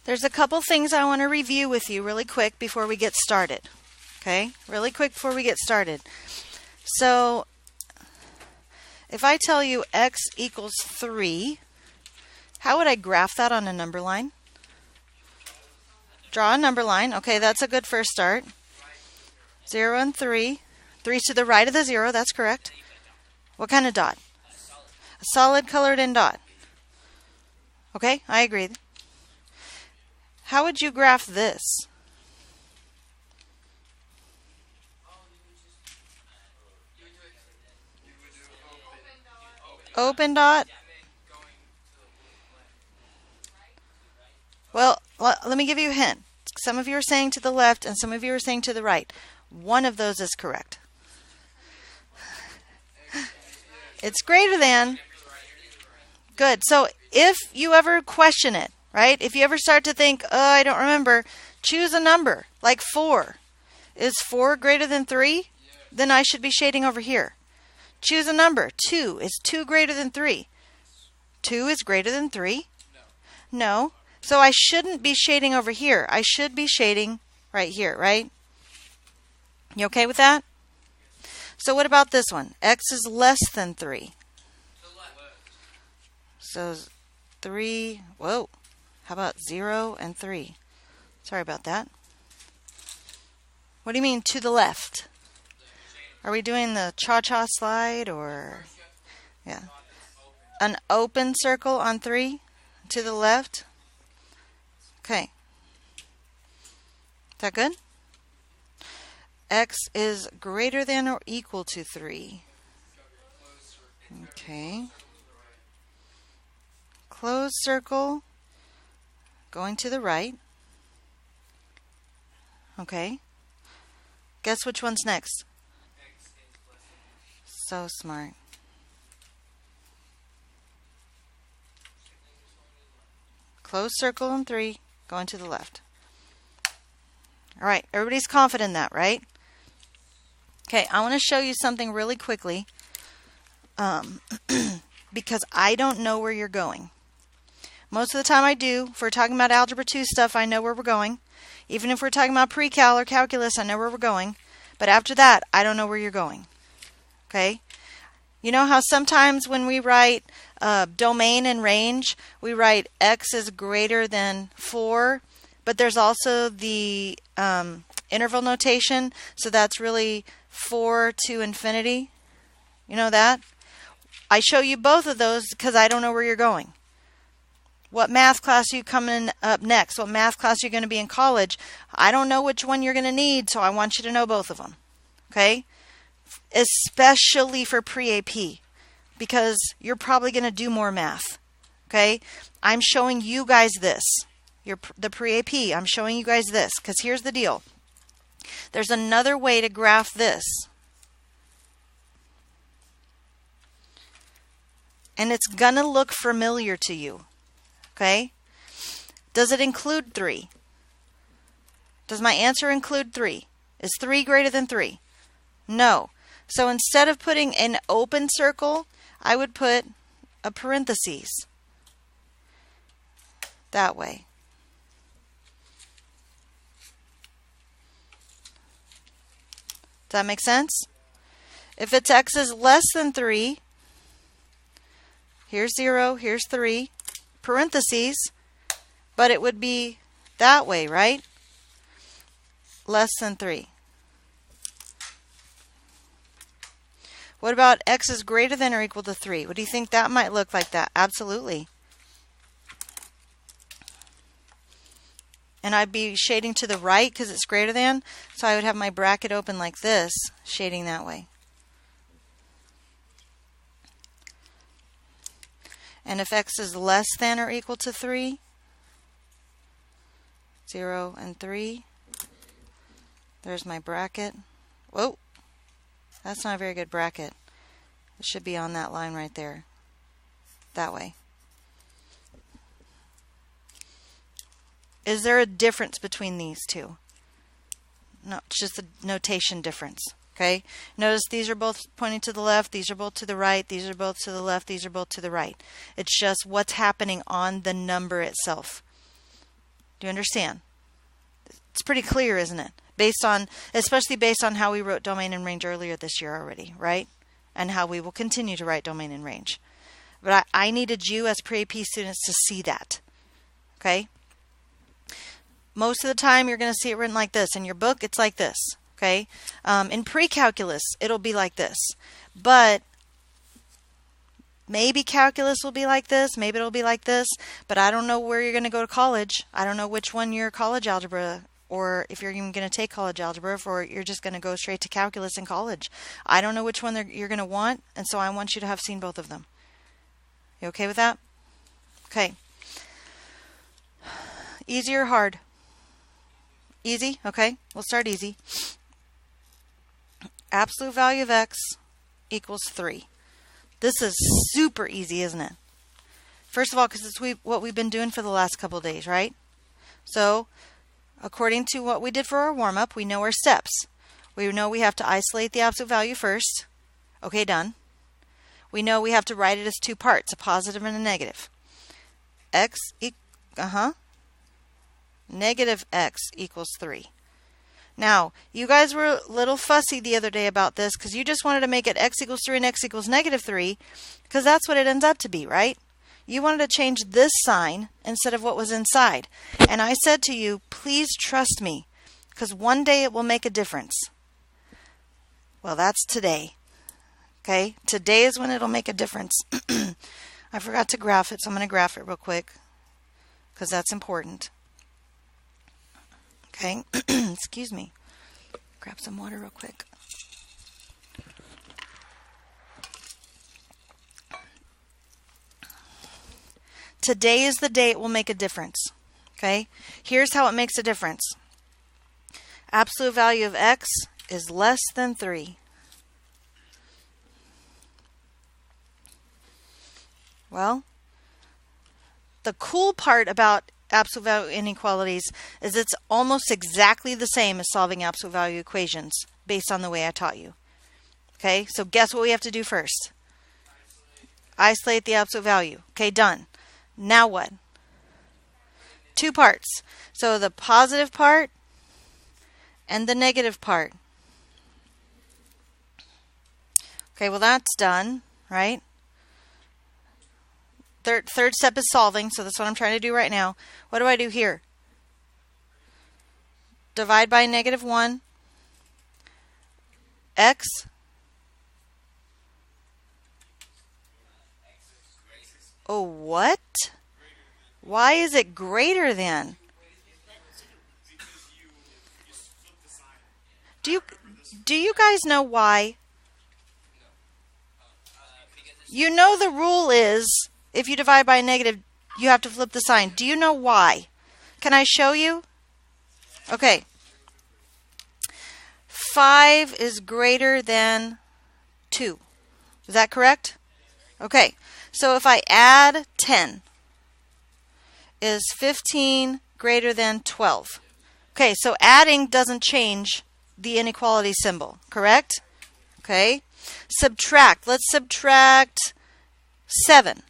There's a couple things I want to review with you really quick before we get started. Okay? Really quick before we get started. So, if I tell you x equals 3, how would I graph that on a number line? Draw a number line. Okay, that's a good first start. 0 and 3. 3 to the right of the 0, that's correct. What kind of dot? A solid colored in dot. Okay, I agree. How would you graph this? Open dot? Well, let me give you a hint. Some of you are saying to the left and some of you are saying to the right. One of those is correct. It's greater than. Good. So if you ever question it, right? If you ever start to think, oh, I don't remember, choose a number, like 4. Is 4 greater than 3? Then I should be shading over here. Choose a number. 2. Is 2 greater than 3? 2 is greater than 3? No. So I shouldn't be shading over here. I should be shading right here, right? You okay with that? So what about this one? X is less than 3. So 3, whoa. How about 0 and 3? Sorry about that. What do you mean to the left? Are we doing the cha-cha slide or? Yeah. An open circle on 3 to the left? Okay. Is that good? X is greater than or equal to 3. Okay. Closed circle going to the right. Okay. Guess which one's next? So smart. Closed circle on 3 going to the left. All right, everybody's confident in that, right? Okay, I want to show you something really quickly because I don't know where you're going. Most of the time I do. If we're talking about Algebra 2 stuff, I know where we're going. Even if we're talking about pre-cal or calculus, I know where we're going. But after that, I don't know where you're going. Okay? You know how sometimes when we write domain and range, we write x is greater than 4, but there's also the interval notation, so that's really 4 to infinity. You know that? I show you both of those because I don't know where you're going. What math class are you coming up next? What math class are you going to be in college? I don't know which one you're going to need, so I want you to know both of them. Okay? Especially for pre-AP, because you're probably going to do more math. Okay? I'm showing you guys this. The pre-AP, I'm showing you guys this, because here's the deal. There's another way to graph this. And it's going to look familiar to you. Okay? Does it include 3? Does my answer include 3? Is 3 greater than 3? No. So instead of putting an open circle, I would put a parentheses. That way. Does that make sense? If its x is less than 3, here's 0, here's 3, parentheses, but it would be that way, right? Less than 3. What about x is greater than or equal to 3? What do you think that might look like that? Absolutely. And I'd be shading to the right because it's greater than, so I would have my bracket open like this, shading that way. And if x is less than or equal to 3, 0 and 3, there's my bracket. Whoa, that's not a very good bracket. It should be on that line right there. That way. Is there a difference between these two? No, it's just a notation difference. Okay? Notice these are both pointing to the left, these are both to the right, these are both to the left, these are both to the right. It's just what's happening on the number itself. Do you understand? It's pretty clear, isn't it? Especially based on how we wrote domain and range earlier this year already, right? And how we will continue to write domain and range. But I needed you as pre-AP students to see that. Okay? Most of the time you're going to see it written like this. In your book, it's like this. Okay? In pre-calculus, it'll be like this. But maybe calculus will be like this. Maybe it'll be like this. But I don't know where you're going to go to college. I don't know which one your college algebra, or if you're even going to take college algebra, or you're just going to go straight to calculus in college. I don't know which one you're going to want, and so I want you to have seen both of them. You okay with that? Okay. Easy or hard? Easy? Okay. We'll start easy. Absolute value of x equals 3. This is super easy, isn't it? First of all, because it's what we've been doing for the last couple of days, right? So, according to what we did for our warm-up, we know our steps. We know we have to isolate the absolute value first. Okay, done. We know we have to write it as two parts, a positive and a negative. Negative x equals 3. Now, you guys were a little fussy the other day about this because you just wanted to make it x equals 3 and x equals negative 3 because that's what it ends up to be, right? You wanted to change this sign instead of what was inside. And I said to you, please trust me because one day it will make a difference. Well, that's today. Okay? Today is when it'll make a difference. I forgot to graph it, so I'm going to graph it real quick because that's important. Okay? Excuse me. Grab some water real quick. Today is the day it will make a difference. Okay? Here's how it makes a difference. Absolute value of x is less than 3. Well, the cool part about absolute value inequalities is it's almost exactly the same as solving absolute value equations based on the way I taught you. Okay, so guess what we have to do first? Isolate the absolute value. Okay, done. Now what? Two parts. So the positive part and the negative part. Okay, well that's done, right? Third step is solving, so that's what I'm trying to do right now. What do I do here? Divide by -1. X. Oh, what? Why is it greater than? Do you guys know why? You know the rule is if you divide by a negative, you have to flip the sign. Do you know why? Can I show you? Okay. 5 is greater than 2. Is that correct? Okay. So if I add 10, is 15 greater than 12? Okay, so adding doesn't change the inequality symbol, correct? Okay. Subtract. Let's subtract 7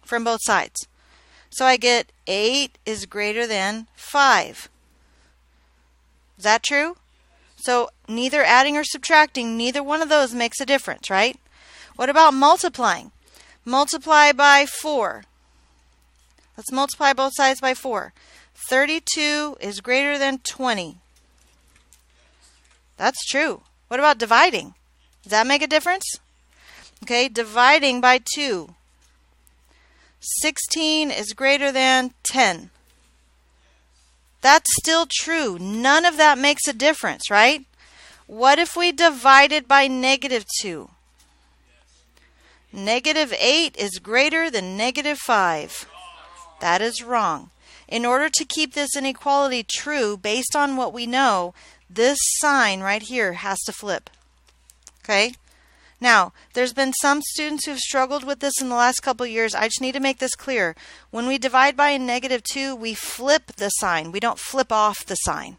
from both sides. So I get 8 is greater than 5. Is that true? So neither adding or subtracting, neither one of those makes a difference, right? What about multiplying? Multiply by 4. Let's multiply both sides by 4. 32 is greater than 20. That's true. What about dividing? Does that make a difference? Okay, dividing by 2. 16 is greater than 10. That's still true. None of that makes a difference, right? What if we divided by -2? -8 is greater than -5. That is wrong. In order to keep this inequality true, based on what we know, this sign right here has to flip. Okay? Now, there's been some students who've struggled with this in the last couple of years. I just need to make this clear. When we divide by a -2, we flip the sign. We don't flip off the sign.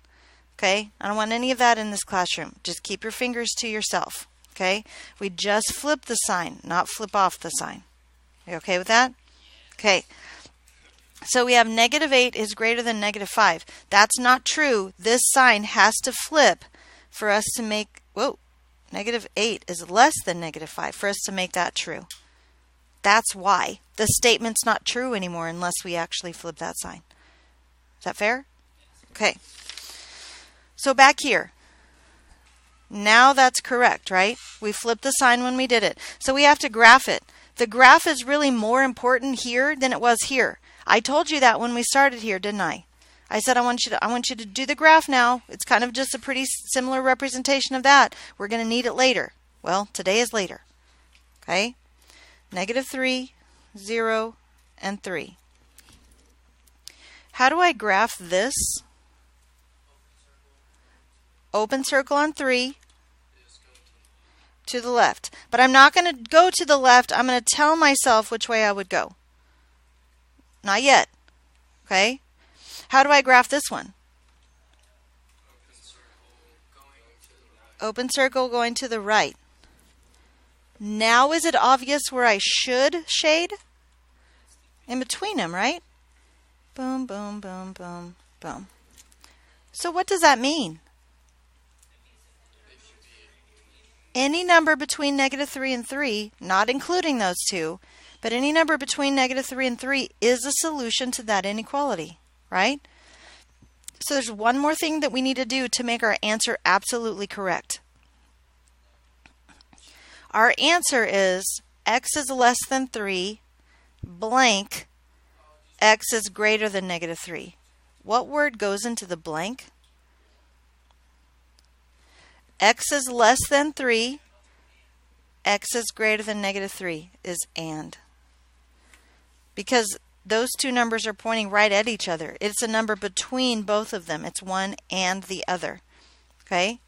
Okay? I don't want any of that in this classroom. Just keep your fingers to yourself. Okay? We just flip the sign, not flip off the sign. You okay with that? Okay. So we have negative 8 is greater than negative 5. That's not true. This sign has to flip for us to make, whoa, negative 8 is less than negative 5 for us to make that true. That's why. The statement's not true anymore unless we actually flip that sign. Is that fair? Okay. So back here. Now that's correct, right? We flipped the sign when we did it. So we have to graph it. The graph is really more important here than it was here. I told you that when we started here, didn't I? I said I want you to do the graph now. It's kind of just a pretty similar representation of that. We're going to need it later. Well, today is later. Okay? Negative 3, 0, and 3. How do I graph this? Open circle on 3 to the left. But I'm not going to go to the left. I'm going to tell myself which way I would go. Not yet. Okay? How do I graph this one? Open circle going to the right. Now is it obvious where I should shade? In between them, right? Boom, boom, boom, boom, boom. So what does that mean? Any number between negative 3 and 3, not including those two, but any number between negative 3 and 3 is a solution to that inequality, right? So there's one more thing that we need to do to make our answer absolutely correct. Our answer is x is less than 3, blank, x is greater than negative 3. What word goes into the blank? X is less than 3, x is greater than negative 3 is and. Because those two numbers are pointing right at each other. It's a number between both of them. It's one and the other. Okay?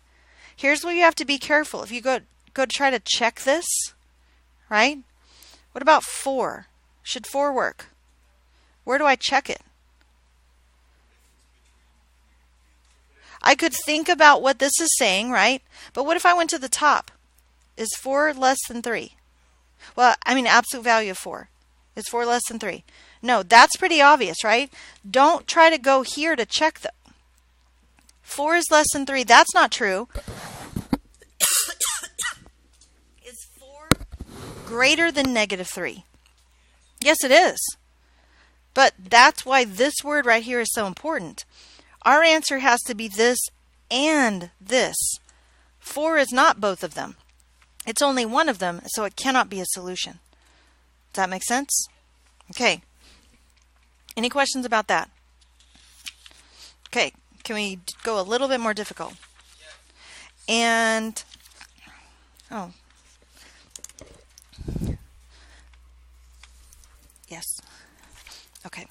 Here's where you have to be careful. If you go to try to check this, right? What about 4? Should 4 work? Where do I check it? I could think about what this is saying, right? But what if I went to the top? Is 4 less than 3? Well, I mean absolute value of 4. Is 4 less than 3? No, that's pretty obvious, right? Don't try to go here to check the 4 is less than 3. That's not true. Is 4 greater than negative 3? Yes, it is. But that's why this word right here is so important. Our answer has to be this and this. 4 is not both of them. It's only one of them, so it cannot be a solution. Does that make sense? Okay. Any questions about that? Okay. Can we go a little bit more difficult? And, oh. Yes. Okay.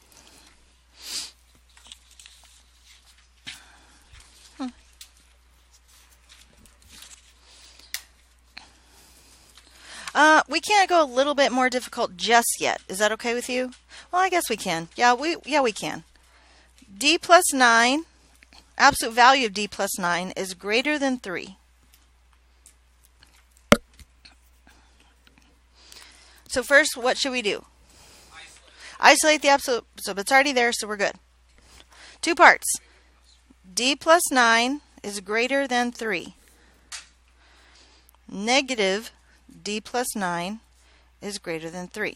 We can't go a little bit more difficult just yet. Is that okay with you? Well, I guess we can. Yeah, we can. D plus 9, absolute value of D plus 9 is greater than 3. So first, what should we do? Isolate the absolute, so it's already there, so we're good. 2 parts. D plus 9 is greater than 3. Negative D plus 9 is greater than 3.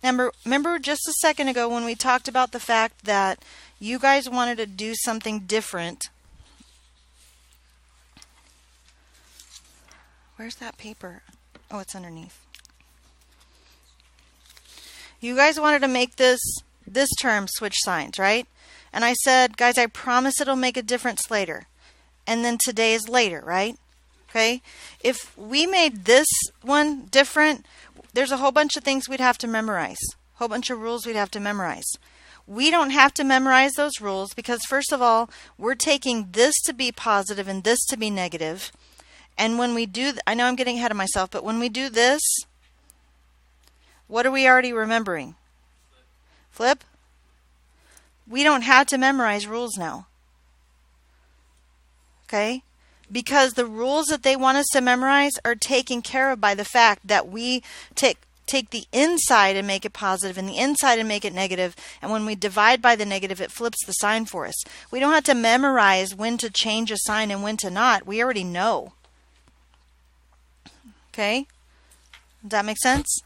Remember just a second ago when we talked about the fact that you guys wanted to do something different. Where's that paper? Oh, it's underneath. You guys wanted to make this term switch signs, right? And I said, guys, I promise it'll make a difference later. And then today is later, right? Okay? If we made this one different, there's a whole bunch of things we'd have to memorize. A whole bunch of rules we'd have to memorize. We don't have to memorize those rules because, first of all, we're taking this to be positive and this to be negative. And when we do, I know I'm getting ahead of myself, but when we do this, what are we already remembering? Flip? We don't have to memorize rules now. Okay? Because the rules that they want us to memorize are taken care of by the fact that we take take the inside and make it positive and the inside and make it negative. And when we divide by the negative, it flips the sign for us. We don't have to memorize when to change a sign and when to not. We already know. Okay? Does that make sense?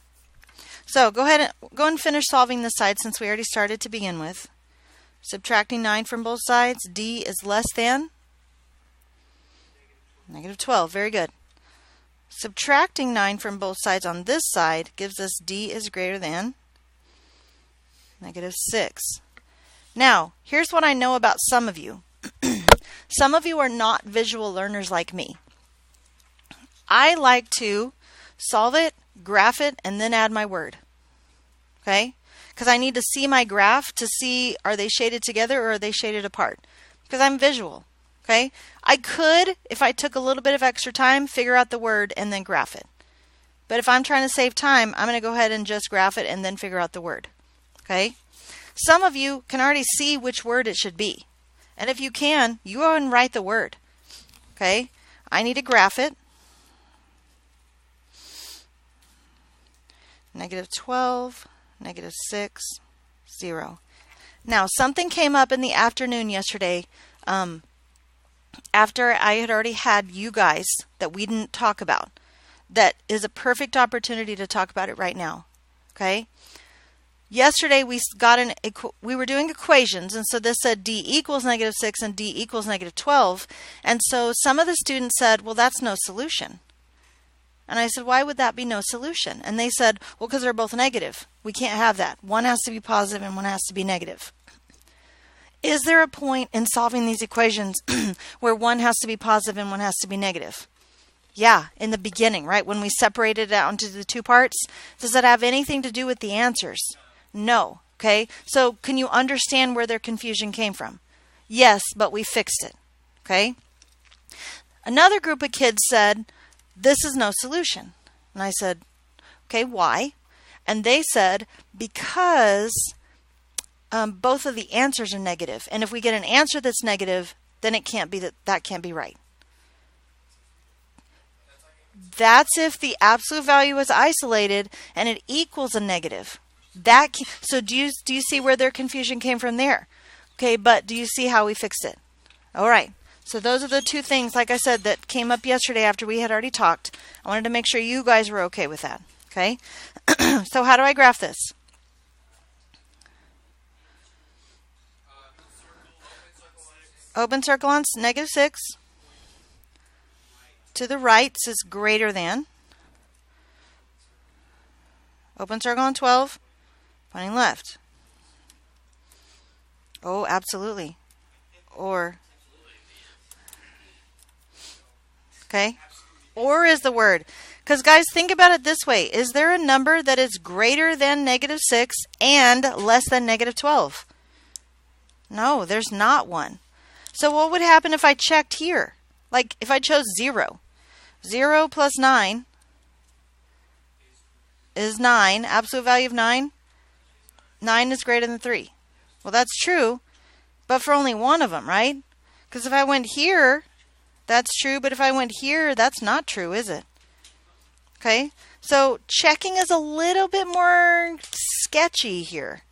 So go ahead and finish solving this side since we already started to begin with. Subtracting 9 from both sides, D is less than negative 12. Very good. Subtracting 9 from both sides on this side gives us D is greater than negative 6. Now, here's what I know about some of you. Some of you are not visual learners like me. I like to solve it, graph it, and then add my word. Okay? Because I need to see my graph to see, are they shaded together or are they shaded apart? Because I'm visual. Okay? I could, if I took a little bit of extra time, figure out the word and then graph it. But if I'm trying to save time, I'm going to go ahead and just graph it and then figure out the word. Okay? Some of you can already see which word it should be. And if you can, you go ahead and write the word. Okay? I need to graph it. Negative 12, negative 6, 0. Now, something came up in the afternoon yesterday after I had already had you guys that we didn't talk about. That is a perfect opportunity to talk about it right now. Okay? Yesterday we were doing equations, and so this said D equals negative 6 and D equals negative 12. And so some of the students said, well, that's no solution. And I said, why would that be no solution? And they said, well, because they're both negative. We can't have that. One has to be positive and one has to be negative. Is there a point in solving these equations where one has to be positive and one has to be negative? Yeah, in the beginning, right? When we separated it out into the two parts. Does that have anything to do with the answers? No. Okay? So can you understand where their confusion came from? Yes, but we fixed it. Okay? Another group of kids said, this is no solution. And I said, okay, why? And they said, because both of the answers are negative. And if we get an answer that's negative, then it can't be that can't be right. That's if the absolute value is isolated and it equals a negative. So do you see where their confusion came from there? Okay, but do you see how we fixed it? All right. So those are the two things, like I said, that came up yesterday after we had already talked. I wanted to make sure you guys were okay with that. Okay? So how do I graph this? Open circle on negative 6. To the right says greater than. Open circle on 12. Pointing left. Oh, absolutely. Or. Okay? Or is the word. Because guys, think about it this way. Is there a number that is greater than negative 6 and less than negative 12? No, there's not one. So what would happen if I checked here? Like if I chose 0. 0 plus 9 is 9. Absolute value of 9? 9 is greater than 3. Well, that's true, but for only one of them, right? Because if I went here, that's true, but if I went here, that's not true, is it? Okay, so checking is a little bit more sketchy here.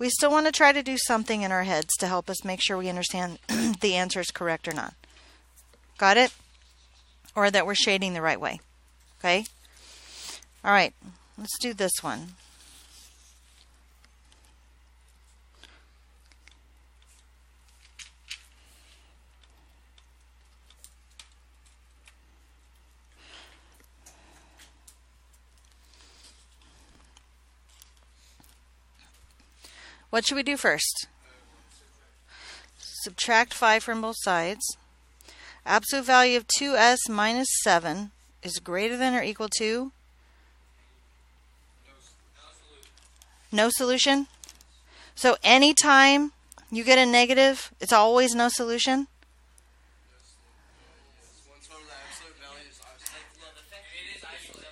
We still want to try to do something in our heads to help us make sure we understand the answer is correct or not. Got it? Or that we're shading the right way. Okay? All right, let's do this one. What should we do first? Subtract 5 from both sides. Absolute value of 2s minus 7 is greater than or equal to? No solution? So anytime you get a negative, it's always no solution?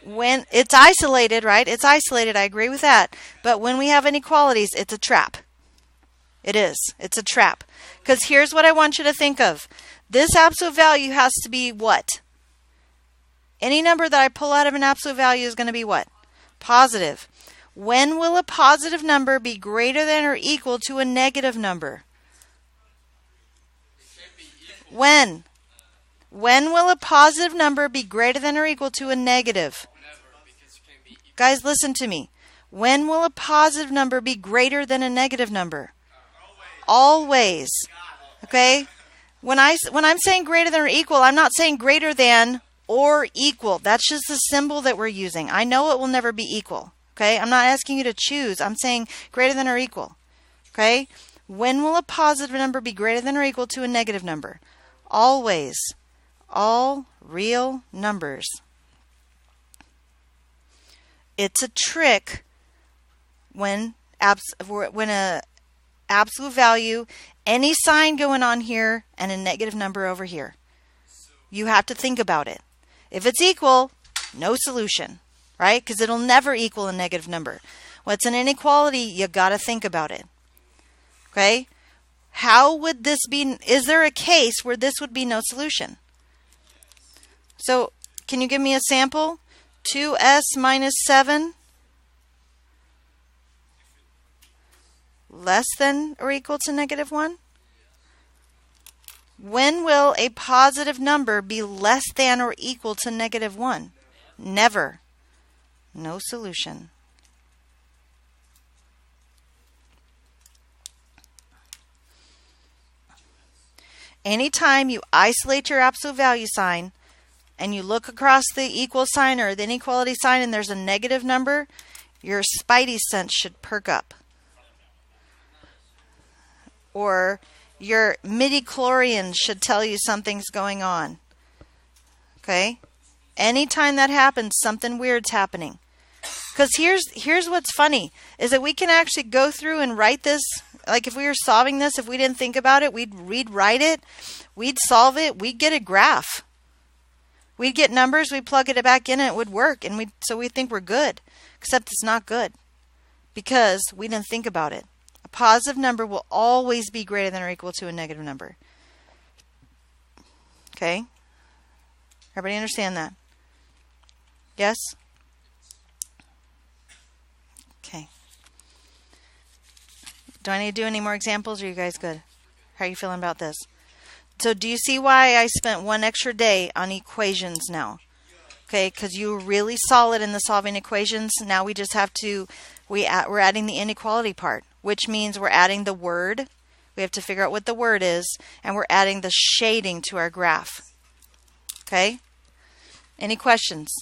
When it's isolated, right? It's isolated, I agree with that. But when we have inequalities, it's a trap. It is. It's a trap. Because here's what I want you to think of. This absolute value has to be what? Any number that I pull out of an absolute value is going to be what? Positive. When will a positive number be greater than or equal to a negative number? When? When will a positive number be greater than or equal to a negative? Guys, listen to me. When will a positive number be greater than a negative number? Always. Okay? When I'm saying greater than or equal, I'm not saying greater than or equal. That's just the symbol that we're using. I know it will never be equal. Okay? I'm not asking you to choose. I'm saying greater than or equal. Okay? When will a positive number be greater than or equal to a negative number? Always. All real numbers. It's a trick when a absolute value, any sign going on here, and a negative number over here. You have to think about it. If it's equal, no solution, right? Because it'll never equal a negative number. What's an inequality? You got to think about it. Okay? How would this be? Is there a case where this would be no solution? So, can you give me a sample? 2s minus 7 less than or equal to negative 1? When will a positive number be less than or equal to negative 1? Never. No solution. Anytime you isolate your absolute value sign and you look across the equal sign or the inequality sign and there's a negative number, your spidey sense should perk up. Or your midi-chlorians should tell you something's going on. Okay? Anytime that happens, something weird's happening. Because here's what's funny, is that we can actually go through and write this. Like if we were solving this, if we didn't think about it, we'd write it, we'd solve it, we'd get a graph. We'd get numbers, we'd plug it back in and it would work. And so we think we're good. Except it's not good. Because we didn't think about it. A positive number will always be greater than or equal to a negative number. Okay? Everybody understand that? Yes? Okay. Do I need to do any more examples or are you guys good? How are you feeling about this? So do you see why I spent one extra day on equations now? Okay, because you were really solid in the solving equations. Now we just have to, we're adding the inequality part, which means we're adding the word. We have to figure out what the word is, and we're adding the shading to our graph. Okay? Any questions?